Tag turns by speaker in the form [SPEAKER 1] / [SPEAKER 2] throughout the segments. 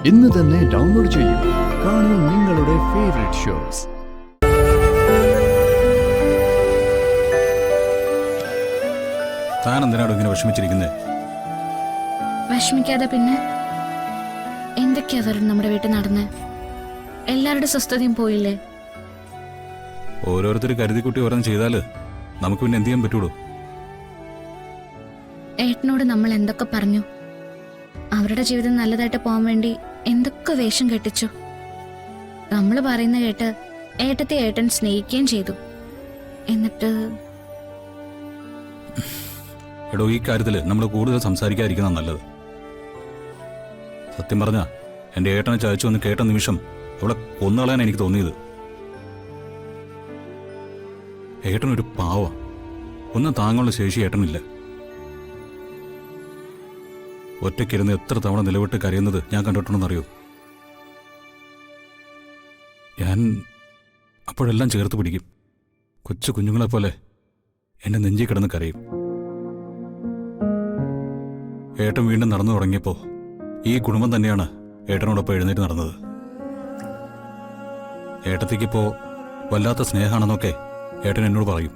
[SPEAKER 1] ഇന്ന് തന്നെ ഡൗൺലോഡ് ചെയ്യൂ. കാണൂ നിങ്ങളുടെ ഫേവറേറ്റ് ഷോസ്.
[SPEAKER 2] താൻ എന്തിനാണ് ഇങ്ങനെ വിഷമിച്ചിരിക്കുന്നത്?
[SPEAKER 3] വിഷമിക്കാതെ പിന്നെ എന്തൊക്കെയാ വരും നമ്മുടെ വീട്ടിൽ നടന്ന്? എല്ലാവരുടെ സ്വസ്ഥതയും പോയില്ലേ?
[SPEAKER 2] ഓരോരുത്തർ കരുതിക്കുട്ടി ഓരോന്ന് ചെയ്താല് നമുക്ക് പിന്നെ എന്ത് ചെയ്യാൻ പറ്റൂടൂ?
[SPEAKER 3] ഏട്ടനോട് നമ്മൾ എന്തൊക്കെ പറഞ്ഞു, അവരുടെ ജീവിതം നല്ലതായിട്ട് പോകാൻ വേണ്ടി എന്തൊക്കെ വേഷം കെട്ടിച്ചു. നമ്മൾ പറയുന്ന കേട്ട് ഏട്ടത്തെ ഏട്ടൻ സ്നേഹിക്കുകയും ചെയ്തു. എന്നിട്ട്
[SPEAKER 2] എടോ, ഈ കാര്യത്തില് നമ്മൾ കൂടുതൽ സംസാരിക്കാതിരിക്കുന്ന നല്ലത്. സത്യം പറഞ്ഞ എന്റെ ഏട്ടനെ ചായച്ചു എന്ന് കേട്ട നിമിഷം അവളെ കൊന്നുകളയാൻ എനിക്ക് തോന്നിയത്. ഏട്ടനൊരു പാവ, ഒന്നും താങ്ങാനുള്ള ശേഷി ഏട്ടനില്ല. ഒറ്റയ്ക്കിരുന്ന് എത്ര തവണ നിലവിട്ട് കരയുന്നത് ഞാൻ കണ്ടിട്ടുണ്ടെന്നറിയോ? ഞാൻ അപ്പോഴെല്ലാം ചേർത്ത് പിടിക്കും. കൊച്ചു കുഞ്ഞുങ്ങളെപ്പോലെ എന്നെ നെഞ്ചി കിടന്ന് കരയും. ഏട്ടൻ വീണ്ടും നടന്നു തുടങ്ങിയപ്പോ ഈ കുടുംബം തന്നെയാണ് ഏട്ടനോടൊപ്പം എഴുന്നേറ്റ് നടന്നത്. ഏട്ടത്തിക്കിപ്പോ വല്ലാത്ത സ്നേഹമാണെന്നൊക്കെ ഏട്ടൻ എന്നോട് പറയും.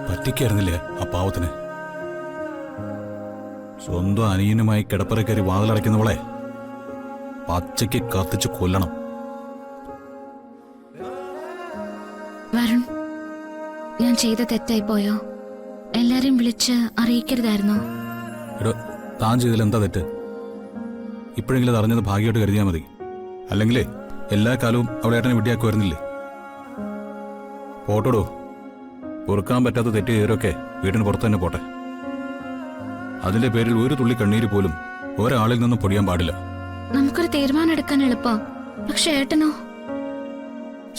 [SPEAKER 2] പറ്റിക്കായിരുന്നില്ലേ ആ പാവത്തിന്? സ്വന്തം അനിയനുമായി കിടപ്പറ കയറി വാതിലടയ്ക്കുന്നവളെ പച്ചയ്ക്ക് കത്തിച്ച് കൊല്ലണം.
[SPEAKER 3] വരുൺ, ഞാൻ ചെയ്ത തെറ്റായി പോയോ? എല്ലാരെയും വിളിച്ച് അറിയിക്കരുതായിരുന്നോ?
[SPEAKER 2] എടോ, താൻ ചെയ്തതിൽ എന്താ തെറ്റ്? ഇപ്പോഴെങ്കിലും അത് അറിഞ്ഞത് ഭാഗ്യമായിട്ട് കരുതിയാൽ മതി. അല്ലെങ്കിലേ എല്ലാ കാലവും അവളേട്ടനെ വിട്ടിയാക്കുമായിരുന്നില്ലേ? പോട്ടോടോ, പൊറുക്കാൻ പറ്റാത്ത തെറ്റ് ചെയ്തവരൊക്കെ വീടിന് പുറത്ത് തന്നെ പോട്ടെ. അതിന്റെ പേരിൽ ഒരു തുള്ളി കണ്ണീര് പോലും ഒരാളിൽ നിന്നും പൊടിയാൻ പാടില്ല.
[SPEAKER 3] നമുക്കൊരു തീരുമാനം എടുക്കാൻ എളുപ്പാ, പക്ഷെ ഏട്ടനോ?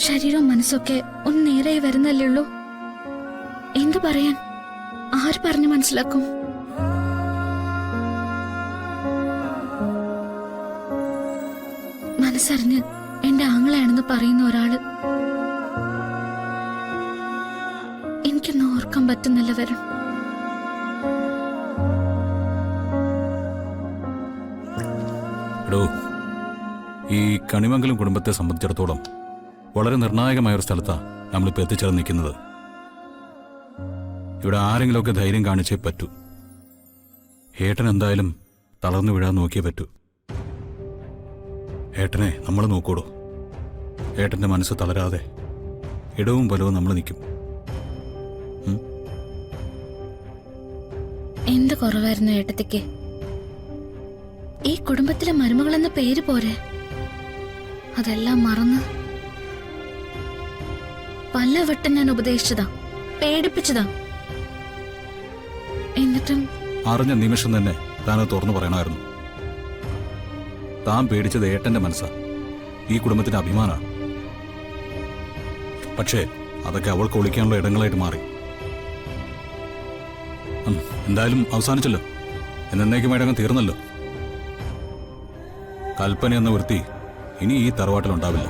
[SPEAKER 3] ശരീരവും മനസ്സൊക്കെ ഒന്ന് നേരായി വരുന്നല്ലേ ഉള്ളൂ. എന്തു പറയാൻ? ആര് പറഞ്ഞു മനസ്സിലാക്കും? മനസ്സറിഞ്ഞ് എന്റെ ആങ്ങളയാണെന്ന് പറയുന്ന ഒരാള് എനിക്കൊന്നും ഓർക്കാൻ പറ്റുന്നില്ല വരുൺ.
[SPEAKER 2] എടോ, ഈ കണിമംഗലം കുടുംബത്തെ സംബന്ധിച്ചിടത്തോളം വളരെ നിർണായകമായ ഒരു സ്ഥലത്താണ് നമ്മളിപ്പോൾ എത്തിച്ചേർന്ന് നിൽക്കുന്നത്. ഇവിടെ ആരെങ്കിലുമൊക്കെ ധൈര്യം കാണിച്ചേ പറ്റൂ. ഏട്ടൻ എന്തായാലും തളർന്നു വീഴാൻ നോക്കിയേ പറ്റൂ. ഏട്ടനെ നമ്മൾ നോക്കൂടോ. ഏട്ടന്റെ മനസ്സ് തളരാതെ ഇടവും ബലവും നമ്മൾ നിൽക്കും.
[SPEAKER 3] എന്ത് കുറവായിരുന്നു ഏട്ടത്തിക്ക്? ഈ കുടുംബത്തിലെ മരുമകളെന്ന പേര് പോരെ? അതെല്ലാം മറന്ന് പലവട്ടം ഞാൻ ഉപദേശിച്ചതാ, പേടിപ്പിച്ചതാ. എന്നിട്ടും
[SPEAKER 2] അറിഞ്ഞ നിമിഷം തന്നെ താനത് തുറന്നു പറയണമായിരുന്നു. താൻ പേടിച്ചത് ഏട്ടന്റെ മനസ്സാ, ഈ കുടുംബത്തിന്റെ അഭിമാനമാണ്. പക്ഷേ അതൊക്കെ അവൾക്ക് ഒളിക്കാനുള്ള ഇടങ്ങളായിട്ട് മാറി. എന്തായാലും അവസാനിച്ചല്ലോ, എന്നേക്കുമായിട്ടങ്ങ് തീർന്നല്ലോ. കൽപ്പന എന്ന വൃത്തി ഇനി ഈ തറവാട്ടിലുണ്ടാവില്ല.